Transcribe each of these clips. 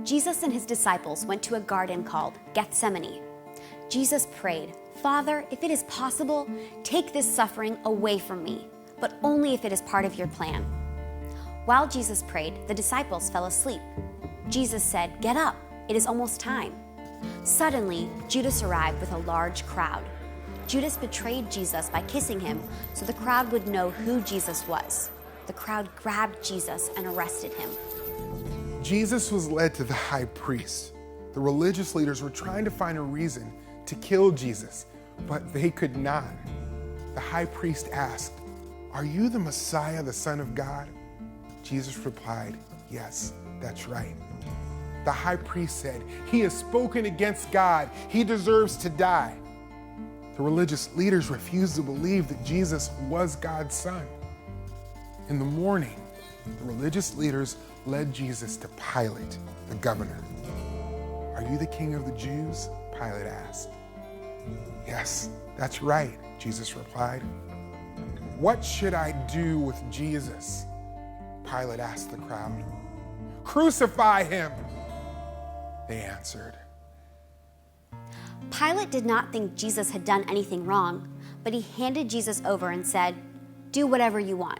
Jesus and his disciples went to a garden called Gethsemane. Jesus prayed, "Father, if it is possible, take this suffering away from me, but only if it is part of your plan." While Jesus prayed, the disciples fell asleep. Jesus said, "Get up, it is almost time." Suddenly, Judas arrived with a large crowd. Judas betrayed Jesus by kissing him so the crowd would know who Jesus was. The crowd grabbed Jesus and arrested him. Jesus was led to the high priest. The religious leaders were trying to find a reason to kill Jesus, but they could not. The high priest asked, "Are you the Messiah, the Son of God?" Jesus replied, "Yes, that's right." The high priest said, "He has spoken against God. He deserves to die." The religious leaders refused to believe that Jesus was God's son. In the morning, the religious leaders led Jesus to Pilate, the governor. "Are you the king of the Jews?" Pilate asked. "Yes, that's right," Jesus replied. "What should I do with Jesus?" Pilate asked the crowd. "Crucify him," they answered. Pilate did not think Jesus had done anything wrong, but he handed Jesus over and said, "Do whatever you want."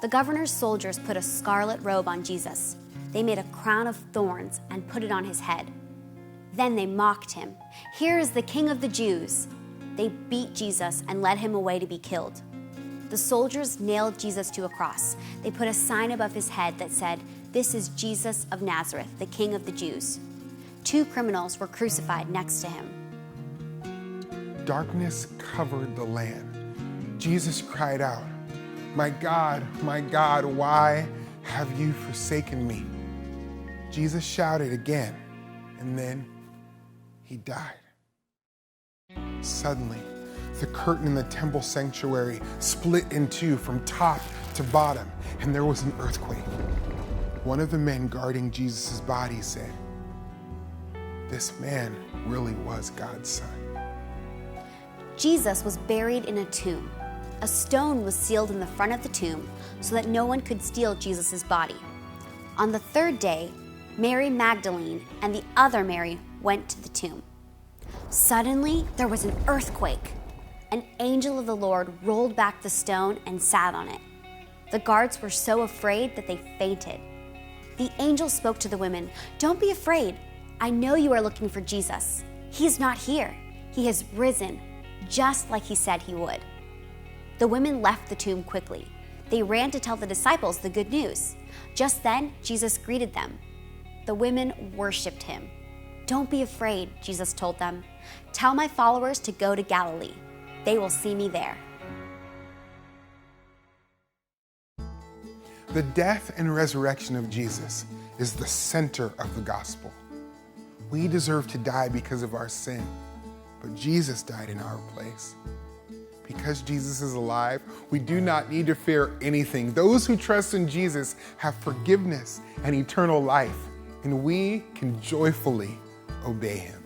The governor's soldiers put a scarlet robe on Jesus. They made a crown of thorns and put it on his head. Then they mocked him. "Here is the King of the Jews." They beat Jesus and led him away to be killed. The soldiers nailed Jesus to a cross. They put a sign above his head that said, "This is Jesus of Nazareth, the King of the Jews." 2 criminals were crucified next to him. Darkness covered the land. Jesus cried out, my God, why have you forsaken me?" Jesus shouted again, and then he died. Suddenly, the curtain in the temple sanctuary split in two from top to bottom, and there was an earthquake. One of the men guarding Jesus' body said, "This man really was God's son." Jesus was buried in a tomb. A stone was sealed in the front of the tomb so that no one could steal Jesus' body. On the 3rd day, Mary Magdalene and the other Mary went to the tomb. Suddenly, there was an earthquake. An angel of the Lord rolled back the stone and sat on it. The guards were so afraid that they fainted. The angel spoke to the women, "Don't be afraid. I know you are looking for Jesus. He's not here. He has risen, just like he said he would." The women left the tomb quickly. They ran to tell the disciples the good news. Just then, Jesus greeted them. The women worshiped him. "Don't be afraid," Jesus told them. "Tell my followers to go to Galilee. They will see me there." The death and resurrection of Jesus is the center of the gospel. We deserve to die because of our sin, but Jesus died in our place. Because Jesus is alive, we do not need to fear anything. Those who trust in Jesus have forgiveness and eternal life, and we can joyfully obey him.